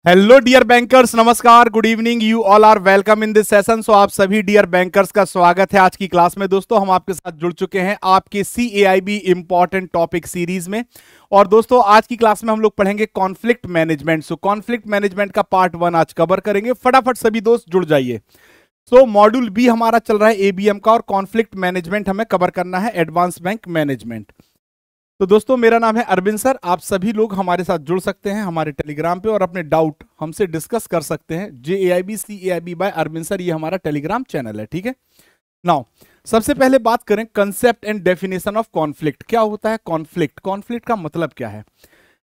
Hello dear bankers, नमस्कार, good evening, you all are welcome in this session. So आप सभी dear bankers का स्वागत है आज की क्लास में। दोस्तों हम आपके साथ जुड़ चुके हैं आपके CAIB इंपॉर्टेंट टॉपिक सीरीज में। और दोस्तों आज की क्लास में हम लोग पढ़ेंगे कॉन्फ्लिक्ट मैनेजमेंट। सो कॉन्फ्लिक्ट मैनेजमेंट का पार्ट 1 आज कवर करेंगे। फटाफट सभी दोस्त जुड़ जाइए। सो मॉड्यूल बी हमारा चल रहा है ABM का, और कॉन्फ्लिक्ट मैनेजमेंट हमें कवर करना है, एडवांस बैंक मैनेजमेंट। तो दोस्तों मेरा नाम है अरविंद सर। आप सभी लोग हमारे साथ जुड़ सकते हैं हमारे टेलीग्राम पे और अपने डाउट हमसे डिस्कस कर सकते हैं। JAIB CAIB by Arvind sir, ये हमारा टेलीग्राम चैनल है, ठीक है। नाउ सबसे पहले बात करें concept and definition of conflict. क्या होता है कॉन्फ्लिक्ट? कॉन्फ्लिक्ट का मतलब क्या है?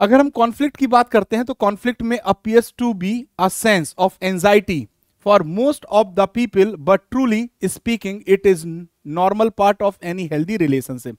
अगर हम कॉन्फ्लिक्ट की बात करते हैं तो कॉन्फ्लिक्ट में appears to be a sense of anxiety for most of the people, but truly speaking it is normal part of any healthy relationship.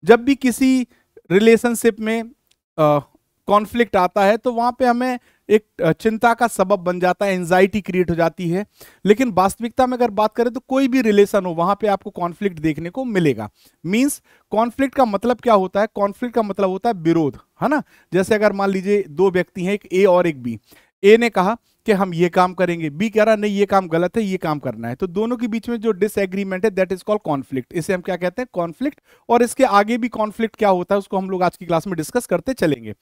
जब भी किसी रिलेशनशिप में कॉन्फ्लिक्ट आता है तो वहां पे हमें एक चिंता का सबब बन जाता है, एंजाइटी क्रिएट हो जाती है। लेकिन वास्तविकता में अगर बात करें तो कोई भी रिलेशन हो वहां पे आपको कॉन्फ्लिक्ट देखने को मिलेगा। मींस कॉन्फ्लिक्ट का मतलब क्या होता है? कॉन्फ्लिक्ट का मतलब होता है विरोध, है ना। जैसे अगर मान लीजिए दो व्यक्ति हैं, एक A और एक B। A ने कहा कि हम ये काम करेंगे, B कह रहा नहीं ये काम गलत है, ये काम करना है। तो दोनों के बीच में जो डिसएग्रीमेंट है दैट इज कॉल्ड कॉन्फ्लिक्ट। इसे हम क्या कहते हैं? कॉन्फ्लिक्ट। और इसके आगे भी कॉन्फ्लिक्ट क्या होता है उसको हम लोग आज की क्लास में डिस्कस करते चलेंगे।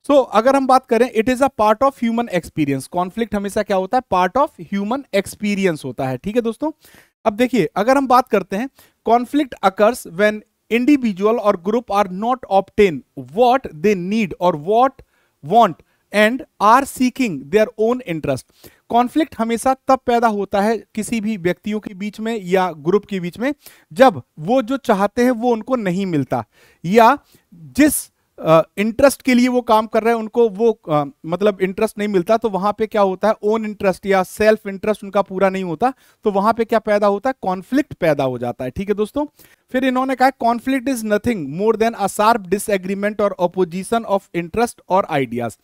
सो अगर हम बात करें, it is a part of human experience. Conflict हमेशा क्या होता है? पार्ट ऑफ ह्यूमन एक्सपीरियंस होता है, ठीक है दोस्तों। अब देखिए अगर हम बात करते हैं, कॉन्फ्लिक्ट अकर्स व्हेन इंडिविजुअल और group are not obtain what they need और what want and are seeking their own interest. Conflict हमेशा तब पैदा होता है किसी भी व्यक्तियों के बीच में या ग्रुप के बीच में, जब वो जो चाहते हैं वो उनको नहीं मिलता, या जिस इंटरेस्ट के लिए वो काम कर रहे हैं उनको वो मतलब इंटरेस्ट नहीं मिलता। तो वहां पे क्या होता है? ओन इंटरेस्ट या सेल्फ इंटरेस्ट उनका पूरा नहीं होता। तो वहां पे क्या पैदा होता है? कॉन्फ्लिक्ट पैदा हो जाता है, ठीक है दोस्तों। फिर इन्होंने कहा conflict is nothing more than a sharp disagreement और अपोजिशन ऑफ इंटरेस्ट और आइडियाज।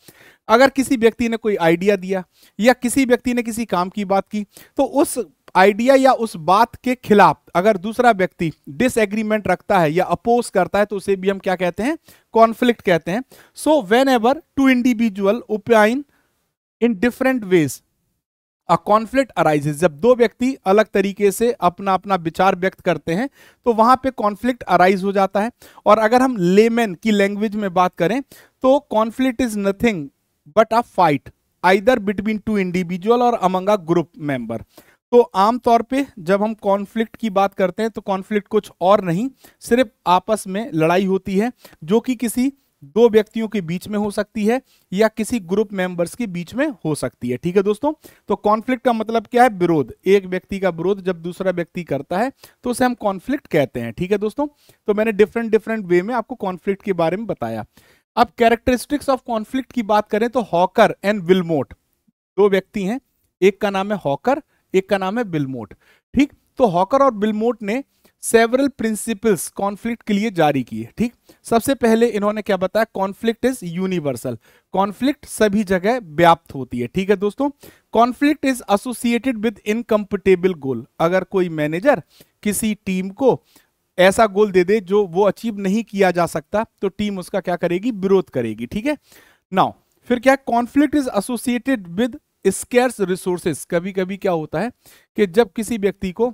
अगर किसी व्यक्ति ने कोई आइडिया दिया या किसी व्यक्ति ने किसी काम की बात की, तो उस आइडिया या उस बात के खिलाफ अगर दूसरा व्यक्ति डिसएग्रीमेंट रखता है या अपोज करता है तो उसे भी हम क्या कहते हैं? कॉन्फ्लिक्ट कहते हैं। So whenever two individual opine in different ways a conflict arises. जब दो व्यक्ति अलग तरीके से अपना अपना विचार व्यक्त करते हैं तो वहां पे कॉन्फ्लिक्ट अराइज हो जाता है। और अगर हम लेमैन की लैंग्वेज में बात करें तो conflict is nothing but a fight either between two individual और अमंग अ ग्रुप मेंबर। तो आमतौर पे जब हम कॉन्फ्लिक्ट की बात करते हैं तो कॉन्फ्लिक्ट कुछ और नहीं, सिर्फ आपस में लड़ाई होती है जो कि किसी दो व्यक्तियों के बीच में हो सकती है या किसी ग्रुप मेंबर्स के बीच में हो सकती है, ठीक है दोस्तों। तो कॉन्फ्लिक्ट का मतलब क्या है? विरोध। एक व्यक्ति का विरोध जब दूसरा व्यक्ति करता है तो उसे हम कॉन्फ्लिक्ट कहते हैं, ठीक है दोस्तों। तो मैंने डिफरेंट डिफरेंट वे में आपको कॉन्फ्लिक्ट के बारे में बताया। अब कैरेक्टरिस्टिक्स ऑफ कॉन्फ्लिक्ट की बात करें तो हॉकर एंड विल्मोट दो व्यक्ति हैं, एक का नाम है हॉकर, एक का नाम है बिलमोट, ठीक। तो हॉकर और बिलमोट ने सेवरल प्रिंसिपल्स कॉन्फ्लिक्ट के लिए जारी किए, ठीक। सबसे पहले इन्होंने क्या बताया? Conflict is universal. कॉन्फ्लिक्ट सभी जगह व्याप्त होती है, ठीक है दोस्तों। Conflict is associated with incompatible गोल। अगर कोई मैनेजर किसी टीम को ऐसा गोल दे दे जो वो अचीव नहीं किया जा सकता तो टीम उसका क्या करेगी? विरोध करेगी, ठीक है। नाउ फिर क्या? Conflict is associated with scarce resources. कभी कभी क्या होता है कि जब किसी व्यक्ति को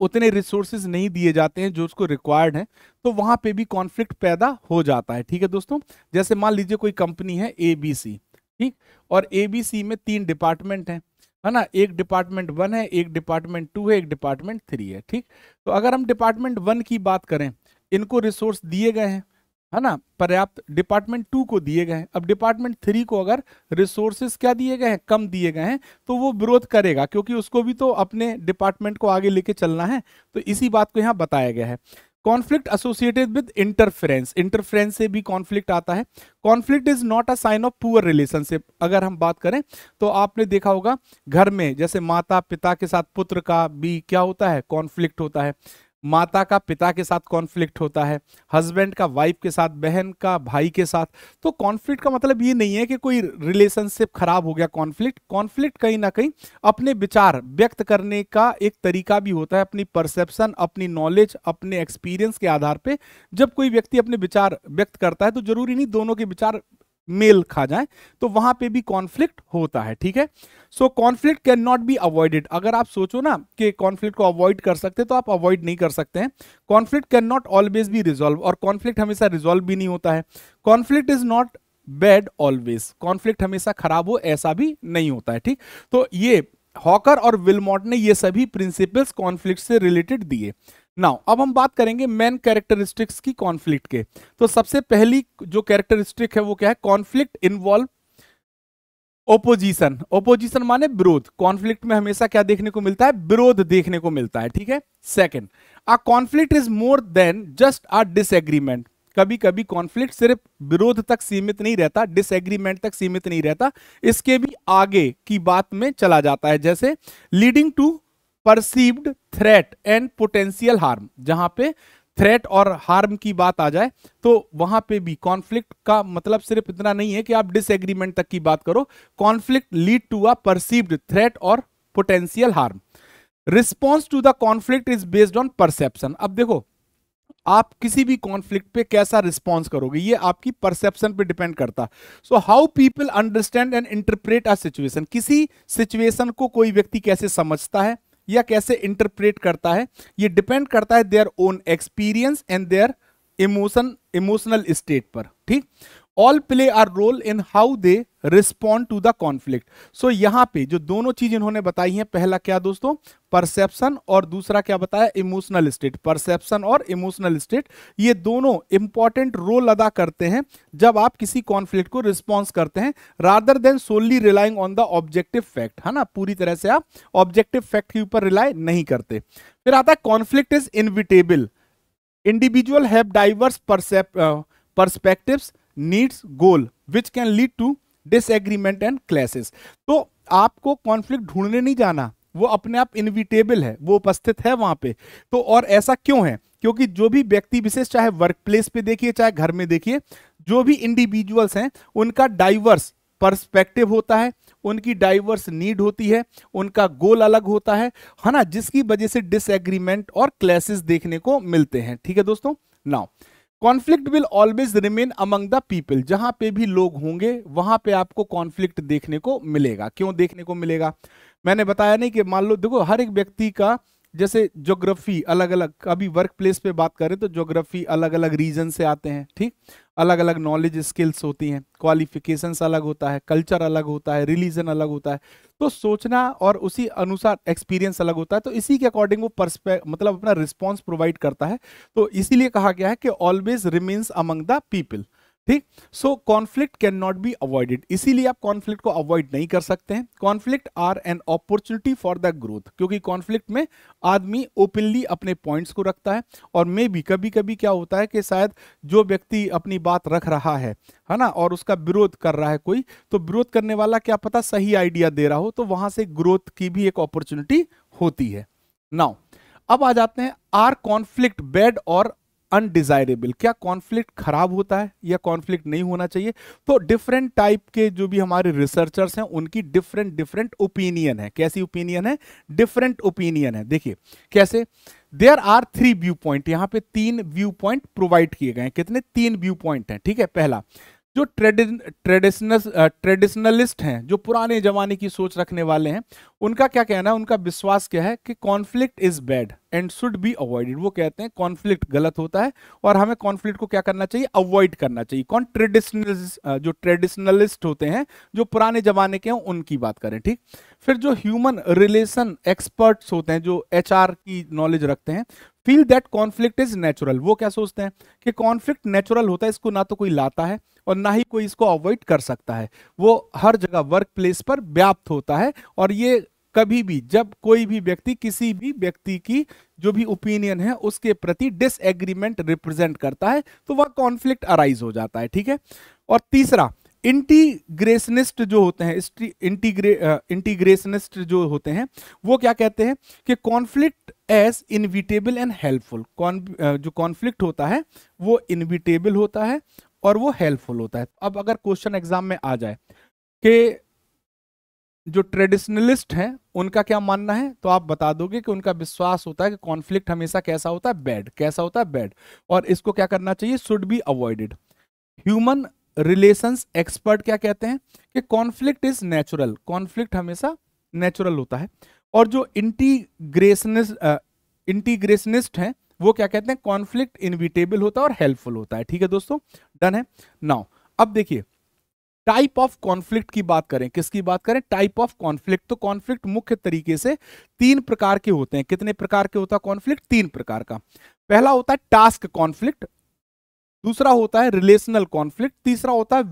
उतने रिसोर्सेज नहीं दिए जाते हैं जो उसको रिक्वायर्ड है, तो वहां पे भी कॉन्फ्लिक्ट पैदा हो जाता है, ठीक है दोस्तों। जैसे मान लीजिए कोई कंपनी है ABC, ठीक, और ABC में 3 डिपार्टमेंट हैं, है ना। एक डिपार्टमेंट 1 है, एक डिपार्टमेंट 2 है, एक डिपार्टमेंट 3 है, ठीक। तो अगर हम डिपार्टमेंट 1 की बात करें, इनको रिसोर्स दिए गए हैं, है ना, पर्याप्त। डिपार्टमेंट 2 को दिए गए हैं। अब डिपार्टमेंट 3 को अगर रिसोर्सेस क्या दिए गए हैं? कम दिए गए हैं, तो वो विरोध करेगा क्योंकि उसको भी तो अपने डिपार्टमेंट को आगे लेके चलना है। तो इसी बात को यहाँ बताया गया है। Conflict associated with interference. Interference से भी कॉन्फ्लिक्ट आता है। Conflict is not a sign of poor relationship. अगर हम बात करें तो आपने देखा होगा घर में जैसे माता पिता के साथ पुत्र का भी क्या होता है? कॉन्फ्लिक्ट होता है। माता का पिता के साथ कॉन्फ्लिक्ट होता है, हस्बैंड का वाइफ के साथ, बहन का भाई के साथ। तो कॉन्फ्लिक्ट का मतलब ये नहीं है कि कोई रिलेशनशिप खराब हो गया। कॉन्फ्लिक्ट कहीं ना कहीं अपने विचार व्यक्त करने का एक तरीका भी होता है, अपनी परसेप्शन, अपनी नॉलेज, अपने एक्सपीरियंस के आधार पे जब कोई व्यक्ति अपने विचार व्यक्त करता है तो जरूरी नहीं दोनों के विचार मेल खा जाए, तो वहां पे भी कॉन्फ्लिक्ट होता है, ठीक है। So conflict can not be avoided. अगर आप सोचो ना कि कॉन्फ्लिक्ट को अवॉइड कर सकते तो आप अवॉइड नहीं कर सकते हैं। Conflict can not always be resolve, और कॉन्फ्लिक्ट हमेशा रिजॉल्व भी नहीं होता है। Conflict is not bad always, conflict हमेशा खराब हो ऐसा भी नहीं होता है, ठीक। तो ये हॉकर और विलमॉट ने ये सभी प्रिंसिपल्स कॉन्फ्लिक्ट से रिलेटेड दिए। नाउ अब हम बात करेंगे मेन कैरेक्टरिस्टिक्स की कॉन्फ्लिक्ट के। तो सबसे पहली जो कैरेक्टरिस्टिक है वो क्या है? Conflict involve opposition. ओपोजिशन माने विरोध। कॉन्फ्लिक्ट में हमेशा क्या देखने को मिलता है? विरोध देखने को मिलता है, ठीक है। Second, a conflict is more than just a disagreement. कभी कभी कॉन्फ्लिक्ट सिर्फ विरोध तक सीमित नहीं रहता, डिसएग्रीमेंट तक सीमित नहीं रहता, इसके भी आगे की बात में चला जाता है, जैसे leading to perceived threat and potential harm. जहां पे थ्रेट और हार्म की बात आ जाए तो वहां पे भी कॉन्फ्लिक्ट का मतलब सिर्फ इतना नहीं है कि आप डिसएग्रीमेंट तक की बात करो। Conflict lead to a perceived threat और potential harm. Response to the conflict is based on perception. अब देखो, आप किसी भी कॉन्फ्लिक्ट पे कैसा रिस्पॉन्स करोगे ये आपकी परसेप्शन पे डिपेंड करता। So how people understand and interpret a situation. किसी सिचुएशन को कोई व्यक्ति कैसे समझता है या कैसे इंटरप्रेट करता है, ये डिपेंड करता है their own experience and their emotional state पर, ठीक। All play are role in how they respond to the conflict. So यहां पे जो दोनों चीज इन्होंने बताई हैं, पहला क्या दोस्तों? परसेप्शन, और दूसरा क्या बताया? Emotional state. परसेप्शन और इमोशनल स्टेट ये दोनों इंपॉर्टेंट रोल अदा करते हैं जब आप किसी कॉन्फ्लिक्ट को रिस्पॉन्स करते हैं, rather than solely relying on the objective fact, है ना। पूरी तरह से आप ऑब्जेक्टिव फैक्ट के ऊपर रिलाई नहीं करते। फिर आता है conflict is inevitable. Individual have diverse perspectives, needs, goal which can lead to disagreement and clashes. तो आपको कॉन्फ्लिक्ट ढूंढने नहीं जाना, वो अपने आप इनविटेबल है, वो उपस्थित है वहां पे। तो और ऐसा क्यों है? क्योंकि जो भी व्यक्ति विशेष, चाहे वर्क प्लेस पे देखिए चाहे घर में देखिए, जो भी इंडिविजुअल्स हैं उनका डाइवर्स पर्सपेक्टिव होता है, उनकी डाइवर्स नीड होती है, उनका गोल अलग होता है ना, जिसकी वजह से डिसएग्रीमेंट और क्लैशेस देखने को मिलते हैं, ठीक है दोस्तों। Now conflict will always remain among the people. जहां पे भी लोग होंगे वहां पे आपको कॉन्फ्लिक्ट देखने को मिलेगा। क्यों देखने को मिलेगा? मैंने बताया नहीं कि मान लो देखो, हर एक व्यक्ति का जैसे ज्योग्राफी अलग अलग, अभी वर्क प्लेस पे बात करें तो ज्योग्राफी अलग अलग रीजन से आते हैं, ठीक। अलग अलग नॉलेज स्किल्स होती हैं, क्वालिफिकेशंस अलग होता है, कल्चर अलग होता है, रिलीजन अलग होता है, तो सोचना और उसी अनुसार एक्सपीरियंस अलग होता है, तो इसी के अकॉर्डिंग वो मतलब अपना रिस्पॉन्स प्रोवाइड करता है। तो इसीलिए कहा गया है कि always remains among the people, ठीक। So conflict can not be avoided, इसीलिए आप कॉन्फ्लिक्ट को अवॉइड नहीं कर सकते हैं। Conflict are an opportunity for the growth, क्योंकि कॉन्फ्लिक्ट में आदमी ओपनली अपने पॉइंट्स को रखता है, और मे भी कभी कभी क्या होता है कि शायद जो व्यक्ति अपनी बात रख रहा है ना, और उसका विरोध कर रहा है कोई, तो विरोध करने वाला क्या पता सही आइडिया दे रहा हो, तो वहां से ग्रोथ की भी एक अपॉर्चुनिटी होती है। नाउ अब आ जाते हैं, आर कॉन्फ्लिक्ट बैड और अनडिजायरेबल। क्या कॉन्फ्लिक्ट खराब होता है या कॉन्फ्लिक्ट नहीं होना चाहिए? तो डिफरेंट टाइप के जो भी हमारे रिसर्चर्स हैं उनकी डिफरेंट डिफरेंट ओपिनियन है। कैसी ओपिनियन है? डिफरेंट ओपिनियन है। देखिए कैसे, देयर आर 3 व्यू पॉइंट। यहां पे 3 व्यू पॉइंट प्रोवाइड किए गए हैं। कितने? 3 व्यू पॉइंट हैं, ठीक है। पहला, जो ट्रेडिशनलिस्ट हैं, जो पुराने जमाने की सोच रखने वाले हैं, उनका क्या कहना है, उनका विश्वास क्या है कि conflict is bad and should be avoided. वो कहते हैं कॉन्फ्लिक्ट गलत होता है और हमें कॉन्फ्लिक्ट को क्या करना चाहिए? अवॉइड करना चाहिए। कौन? जो ट्रेडिशनलिस्ट होते हैं, जो पुराने जमाने के हैं, उनकी बात करें, ठीक। फिर जो ह्यूमन रिलेशन एक्सपर्ट्स होते हैं, जो एचआर की नॉलेज रखते हैं, feel that conflict is natural. वो क्या सोचते हैं कि कॉन्फ्लिक्ट नेचुरल होता है, इसको ना तो कोई लाता है और ना ही कोई इसको अवॉइड कर सकता है, वो हर जगह वर्क प्लेस पर व्याप्त होता है। और ये कभी भी जब कोई भी व्यक्ति किसी भी व्यक्ति की जो भी ओपिनियन है उसके प्रति डिसएग्रीमेंट रिप्रेजेंट करता है, तो वह कॉन्फ्लिक्ट अराइज हो जाता है, ठीक है। और तीसरा, इंटीग्रेशनिस्ट जो होते हैं, इंटीग्रेशनिस्ट जो होते हैं, वो क्या कहते हैं कि conflict as inevitable and helpful. जो कॉन्फ्लिक्ट होता है वो इनविटेबल होता है और वो हेल्पफुल होता है। अब अगर क्वेश्चन एग्जाम में आ जाए कि जो ट्रेडिशनलिस्ट हैं उनका क्या मानना है, तो आप बता दोगे कि उनका विश्वास होता है कि कॉन्फ्लिक्ट हमेशा कैसा होता है? बैड। कैसा होता है? बैड। और इसको क्या करना चाहिए? Should be avoided. Human relations expert क्या कहते हैं कि कॉन्फ्लिक्ट इज नेचुरल, कॉन्फ्लिक्ट हमेशा नेचुरल होता है। और जो इंटीग्रेशनिस्ट हैं वो क्या कहते हैं, कॉन्फ्लिक्ट इनविटेबल होता है और हेल्पफुल होता है। ठीक है दोस्तों, डन है। नाउ अब देखिए टाइप ऑफ कॉन्फ्लिक्ट की बात करें, किसकी बात करें, टाइप ऑफ कॉन्फ्लिक्ट। तो कॉन्फ्लिक्ट मुख्य तरीके से 3 प्रकार के होते हैं। कितने प्रकार के होता है कॉन्फ्लिक्ट, 3 प्रकार का। पहला होता है टास्क कॉन्फ्लिक्ट, दूसरा होता है रिलेशनल कॉन्फ्लिक्ट, तीसरा होता है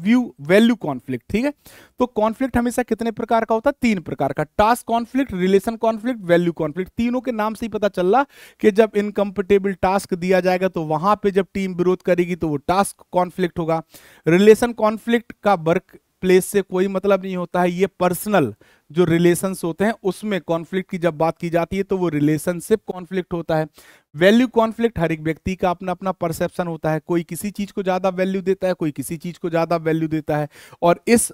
वैल्यू कॉन्फ्लिक्ट। ठीक है, तो कॉन्फ्लिक्ट हमेशा कितने प्रकार का होता है, 3 प्रकार का। Task conflict, relation conflict, value conflict. तीनों के नाम से ही पता चल रहा कि जब इनकम्पेटेबल टास्क दिया जाएगा तो वहां पे जब टीम विरोध करेगी तो वो टास्क कॉन्फ्लिक्ट होगा। रिलेशन कॉन्फ्लिक्ट का वर्क प्लेस से कोई मतलब नहीं होता है, ये पर्सनल जो रिलेशंस होते हैं उसमें कॉन्फ्लिक्ट की जब बात की जाती है तो वो रिलेशनशिप कॉन्फ्लिक्ट होता है। वैल्यू कॉन्फ्लिक्ट, हर एक व्यक्ति का अपना अपना परसेप्शन होता है, कोई किसी चीज को ज्यादा वैल्यू देता है, कोई किसी चीज को ज्यादा वैल्यू देता है, और इस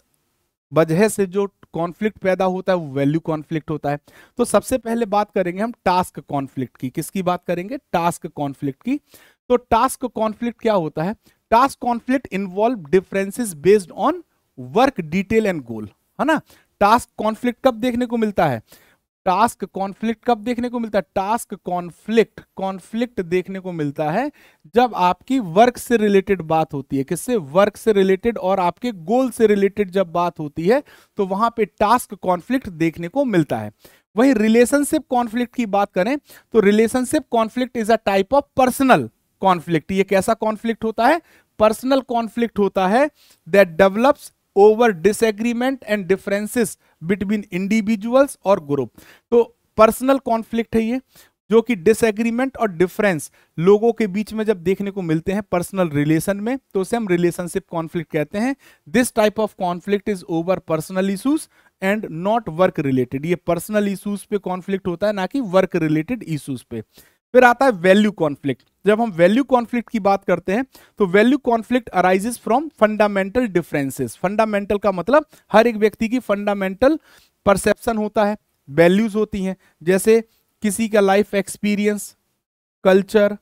वजह से जो कॉन्फ्लिक्ट पैदा होता है वो वैल्यू कॉन्फ्लिक्ट होता है। तो सबसे पहले बात करेंगे हम टास्क कॉन्फ्लिक्ट की। किसकी बात करेंगे, टास्क कॉन्फ्लिक्ट की। तो टास्क कॉन्फ्लिक्ट क्या होता है, task conflict involve differences based on work detail and goal, है ना। टास्क कॉन्फ्लिक्ट कब देखने को मिलता है, टास्क कॉन्फ्लिक्ट कब देखने को मिलता है, टास्क कॉन्फ्लिक्ट देखने को मिलता है जब आपकी वर्क से रिलेटेड बात होती है। किससे, वर्क से रिलेटेड, और आपके गोल से रिलेटेड जब बात होती है तो वहां पे टास्क कॉन्फ्लिक्ट देखने को मिलता है। वही रिलेशनशिप कॉन्फ्लिक्ट की बात करें तो relationship conflict is a type of personal conflict. ये कैसा कॉन्फ्लिक्ट होता है, पर्सनल कॉन्फ्लिक्ट होता है that develops over disagreement and differences between individuals और ग्रुप। तो पर्सनल कॉन्फ्लिक्ट है ये, जो कि डिसएग्रीमेंट और डिफरेंस लोगों के बीच में जब देखने को मिलते हैं पर्सनल रिलेशन में तो उसे हम रिलेशनशिप कॉन्फ्लिक्ट कहते हैं। This type of conflict is over personal issues and not work related. ये पर्सनल इश्यूज पे कॉन्फ्लिक्ट होता है, ना कि वर्क रिलेटेड इश्यूज पे। फिर आता है वैल्यू कॉन्फ्लिक्ट। जब हम वैल्यू कॉन्फ्लिक्ट की बात करते हैं तो value conflict arises from fundamental differences. Fundamental का मतलब हर एक व्यक्ति की फंडामेंटल परसेप्शन होता है, वैल्यूज होती हैं, जैसे किसी का life experience, culture,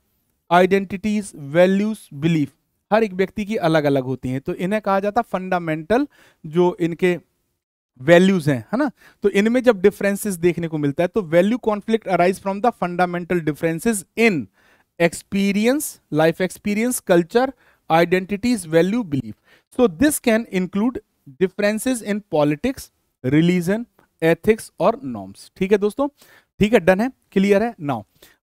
identities, values, belief, हर एक व्यक्ति की अलग अलग होती हैं। तो इन्हें कहा जाता है फंडामेंटल जो इनके वैल्यूज हैं, है ना। तो इनमें जब डिफरेंसेस देखने को मिलता है तो value conflict arise from the fundamental differences in experience, life experience, culture, identities, value, belief. So this can include differences in politics, religion, ethics और नॉर्म्स। ठीक है दोस्तों, ठीक है, डन है, क्लियर है। नाउ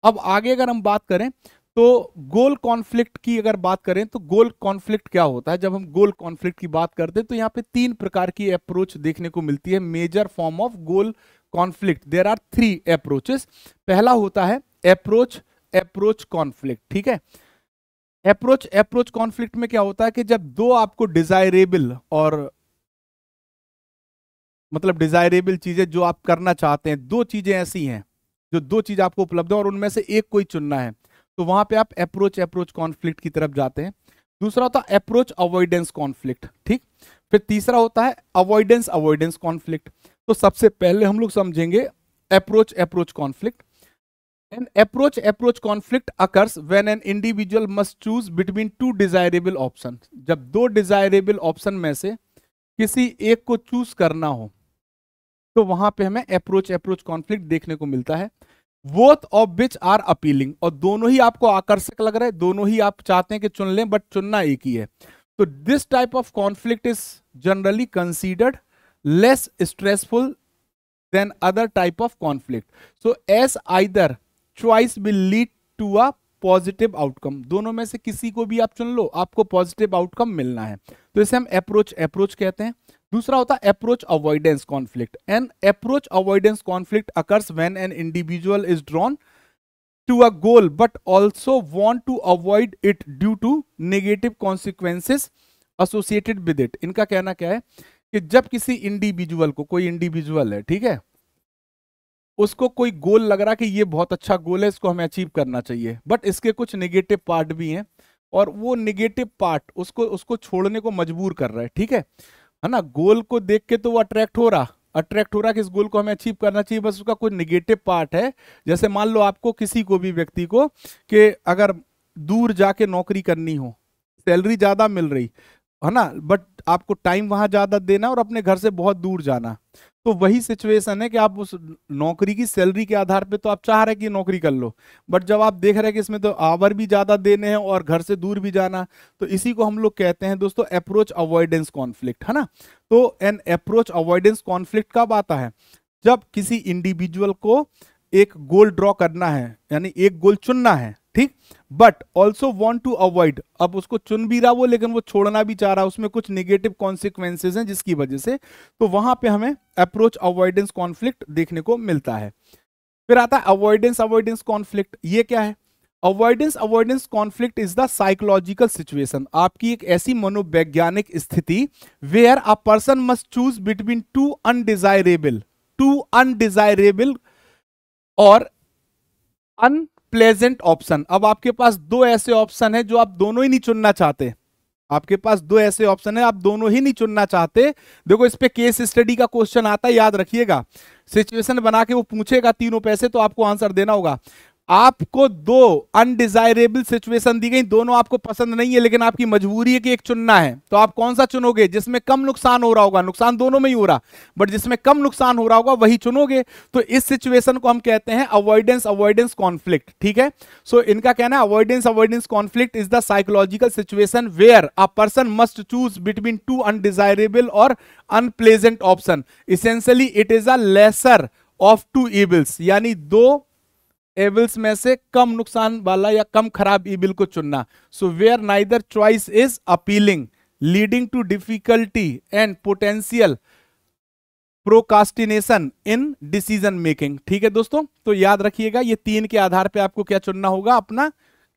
अब आगे अगर हम बात करें तो गोल कॉन्फ्लिक्ट की अगर बात करें तो गोल कॉन्फ्लिक्ट क्या होता है। जब हम गोल कॉन्फ्लिक्ट की बात करते हैं तो यहाँ पे 3 प्रकार की अप्रोच देखने को मिलती है। Major form of goal conflict, there are 3 approaches. पहला होता है अप्रोच कॉन्फ्लिक्ट। ठीक है, अप्रोच कॉन्फ्लिक्ट में क्या होता है कि जब दो आपको डिजायरेबल और मतलब डिजायरेबल चीजें जो आप करना चाहते हैं, 2 चीजें ऐसी हैं जो 2 चीज आपको उपलब्ध है और उनमें से एक कोई चुनना है, तो वहां पे आप अप्रोच कॉन्फ्लिक्ट की तरफ जाते हैं। दूसरा होता है अप्रोच अवॉइडेंस कॉन्फ्लिक्ट। ठीक, फिर तीसरा होता है अवॉइडेंस कॉन्फ्लिक्ट। तो सबसे पहले हम लोग समझेंगे approach conflict. An approach conflict occurs when an individual must choose between 2 desirable option. जब 2 डिजायरेबल ऑप्शन में से किसी एक को चूज करना हो तो वहां पे हमें अप्रोच कॉन्फ्लिक्ट देखने को मिलता है। Both of which are appealing, और दोनों ही आपको आकर्षक लग रहा है, दोनों ही आप चाहते हैं कि चुन लें, बट चुनना एक ही है। तो this type of conflict is generally considered less stressful than other type of conflict. So as either choice will lead to a positive outcome. दोनों में से किसी को भी आप चुन लो, आपको पॉजिटिव आउटकम मिलना है, तो इसे हम अप्रोच कहते हैं। दूसरा होता है approach avoidance conflict. An approach avoidance conflict occurs when an individual is drawn to a goal but also want to avoid it due to negative consequences associated with it. इनका कहना क्या है कि जब किसी इंडिविजुअल को, कोई इंडिविजुअल है, ठीक है, उसको कोई गोल लग रहा कि ये बहुत अच्छा गोल है, इसको हमें अचीव करना चाहिए, बट इसके कुछ नेगेटिव पार्ट भी हैं और वो नेगेटिव पार्ट उसको छोड़ने को मजबूर कर रहा है। ठीक है ना, गोल को देख के तो वो अट्रैक्ट हो रहा कि इस गोल को हमें अचीव करना चाहिए, बस उसका कोई नेगेटिव पार्ट है। जैसे मान लो आपको किसी को भी व्यक्ति को कि अगर दूर जाके नौकरी करनी हो, सैलरी ज्यादा मिल रही, है ना, बट आपको टाइम वहां ज्यादा देना और अपने घर से बहुत दूर जाना। तो वही सिचुएशन है कि आप उस नौकरी की सैलरी के आधार पे तो आप चाह रहे हैं कि नौकरी कर लो, बट जब आप देख रहे हैं कि इसमें तो आवर भी ज्यादा देने हैं और घर से दूर भी जाना, तो इसी को हम लोग कहते हैं दोस्तों अप्रोच अवॉइडेंस कॉन्फ्लिक्ट, है ना। तो एन अप्रोच अवॉइडेंस कॉन्फ्लिक्ट कब आता है? जब किसी इंडिविजुअल को एक गोल ड्रॉ करना है, यानी एक गोल चुनना है, ठीक, but also want to avoid, अब उसको चुन भी रहा वो लेकिन वो छोड़ना भी चाह रहा, उसमें कुछ निगेटिव कॉन्सिक्वेंसेज हैं जिसकी वजह से, तो वहां पे हमें अप्रोच अवॉइडेंस कॉन्फ्लिक्ट देखने को मिलता है। फिर आता है अवॉइडेंस अवॉइडेंस कॉन्फ्लिक्ट। ये क्या है? Avoidance avoidance conflict is the psychological situation, आपकी एक ऐसी मनोवैज्ञानिक स्थिति where a person must choose between two undesirable और अनप्लेजेंट ऑप्शन। अब आपके पास दो ऐसे ऑप्शन है जो आप दोनों ही नहीं चुनना चाहते, आपके पास दो ऐसे ऑप्शन है आप दोनों ही नहीं चुनना चाहते। देखो इस पे केस स्टडी का क्वेश्चन आता है, याद रखिएगा, सिचुएशन बना के वो पूछेगा तीनों पैसे, तो आपको आंसर देना होगा। आपको दो अनडिजायरेबल सिचुएशन दी गई, दोनों आपको पसंद नहीं है लेकिन आपकी मजबूरी है कि एक चुनना है, तो आप कौन सा चुनोगे? जिसमें कम नुकसान हो रहा होगा, नुकसान दोनों में ही हो रहा, बट जिसमें कम नुकसान हो रहा होगा वही चुनोगे। तो इस सिचुएशन को हम कहते हैं अवॉइडेंस अवॉइडेंस कॉन्फ्लिक्ट, ठीक है। सो इनका कहना है avoidance avoidance conflict is the psychological situation where a person must choose between two undesirable और unpleasant option. Essentially it is a lesser of two evils, यानी दो एविल्स में से कम नुकसान वाला या कम खराब ईविल को चुनना। So where neither choice is appealing leading to difficulty and potential procrastination in decision making, ठीक है दोस्तों। तो याद रखिएगा ये तीन के आधार पे आपको क्या चुनना होगा? अपना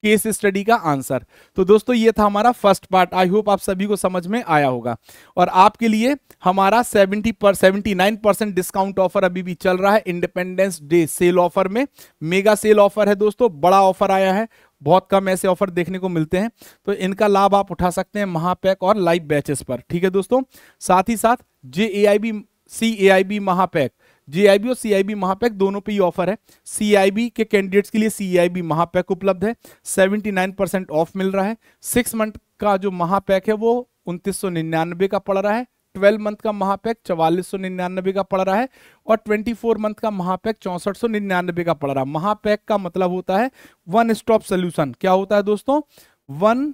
केस स्टडी का आंसर। तो दोस्तों ये था हमारा फर्स्ट पार्ट, आई होप आप सभी को समझ में आया होगा। और आपके लिए हमारा 79% डिस्काउंट ऑफर अभी भी चल रहा है इंडिपेंडेंस डे सेल ऑफर में, मेगा सेल ऑफर है दोस्तों, बड़ा ऑफर आया है, बहुत कम ऐसे ऑफर देखने को मिलते हैं, तो इनका लाभ आप उठा सकते हैं महापैक और लाइव बैचेस पर, ठीक है दोस्तों। साथ ही साथ JAIB CAIB महापैक, JIB और CIB महापैक दोनों पे ही ऑफर है। CIB के कैंडिडेट्स के लिए CIB महापैक उपलब्ध है, 79% ऑफ मिल रहा है। 6 मंथ का जो महापैक है वो 2999 का पड़ रहा है, 12 मंथ का महापैक 4499 का पड़ रहा है, और 24 मंथ का महापैक 6499 का पड़ रहा है। महापैक का मतलब होता है वन स्टॉप सोल्यूशन। क्या होता है दोस्तों? वन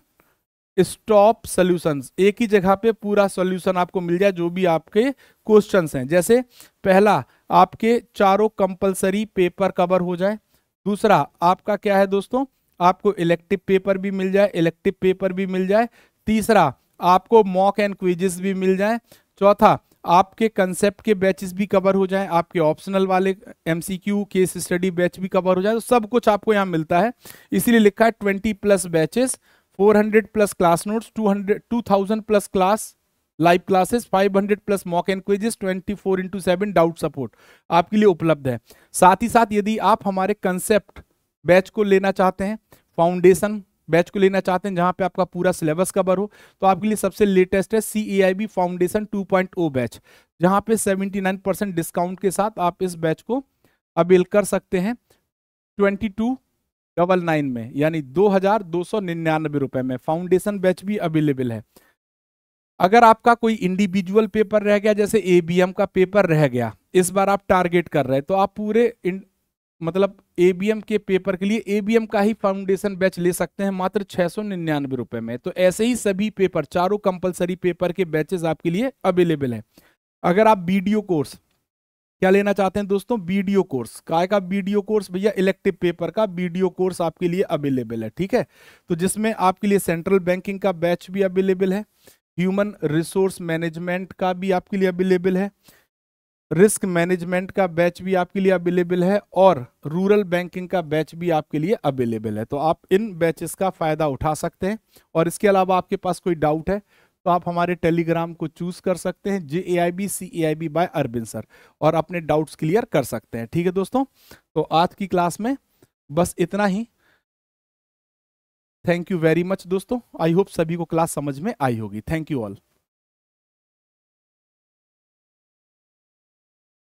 स्टॉप सॉल्यूशंस, एक ही जगह पे पूरा सॉल्यूशन आपको मिल जाए जो भी आपके क्वेश्चंस हैं। जैसे पहला, आपके चारों कंपलसरी पेपर कवर हो जाए। दूसरा आपका क्या है दोस्तों? आपको इलेक्टिव पेपर भी मिल जाए, इलेक्टिव पेपर भी मिल जाए। तीसरा, आपको मॉक एंड क्विजेस भी मिल जाए। चौथा, आपके कंसेप्ट के बैचेस भी कवर हो जाए, आपके ऑप्शनल वाले MCQ केस स्टडी बैच भी कवर हो जाए, तो सब कुछ आपको यहाँ मिलता है। इसीलिए लिखा है 20+ batches, 400+ class notes, 2000+ class live classes, 500+ mock and quizzes, 24x7 doubt support आपके लिए उपलब्ध है। साथ ही साथ यदि आप हमारे कंसेप्ट बैच को लेना चाहते हैं, फाउंडेशन बैच को लेना चाहते हैं जहां पे आपका पूरा सिलेबस कवर हो, तो आपके लिए सबसे लेटेस्ट है CAIB फाउंडेशन 2.0 बैच, जहां पे 79% डिस्काउंट के साथ आप इस बैच को अवेल कर सकते हैं 2299 में, यानी 2299 रुपए में फाउंडेशन बैच भी अवेलेबल है। अगर आपका कोई इंडिविजुअल पेपर रह गया, जैसे ABM का पेपर रह गया, इस बार आप टारगेट कर रहे हैं, तो आप पूरे मतलब ABM के पेपर के लिए ABM का ही फाउंडेशन बैच ले सकते हैं मात्र 699 रुपए में। तो ऐसे ही सभी पेपर, चारों कंपलसरी पेपर के बैचेस आपके लिए अवेलेबल है। अगर आप वीडियो कोर्स क्या लेना चाहते हैं दोस्तों? वीडियो कोर्स, काय का वीडियो कोर्स भैया? इलेक्टिव पेपर का वीडियो कोर्स आपके लिए अवेलेबल है, ठीक है। तो जिसमें आपके लिए सेंट्रल बैंकिंग का बैच भी अवेलेबल है, ह्यूमन रिसोर्स मैनेजमेंट का भी आपके लिए अवेलेबल है, रिस्क मैनेजमेंट का बैच भी आपके लिए अवेलेबल है, और रूरल बैंकिंग का बैच भी आपके लिए अवेलेबल है। तो आप इन बैचेस का फायदा उठा सकते हैं। और इसके अलावा आपके पास कोई डाउट है तो आप हमारे टेलीग्राम को चूज कर सकते हैं, JAIB CAIB by Arvind sir, और अपने डाउट्स क्लियर कर सकते हैं, ठीक है दोस्तों। तो आज की क्लास में बस इतना ही। थैंक यू वेरी मच दोस्तों, आई होप सभी को क्लास समझ में आई होगी। Thank you all.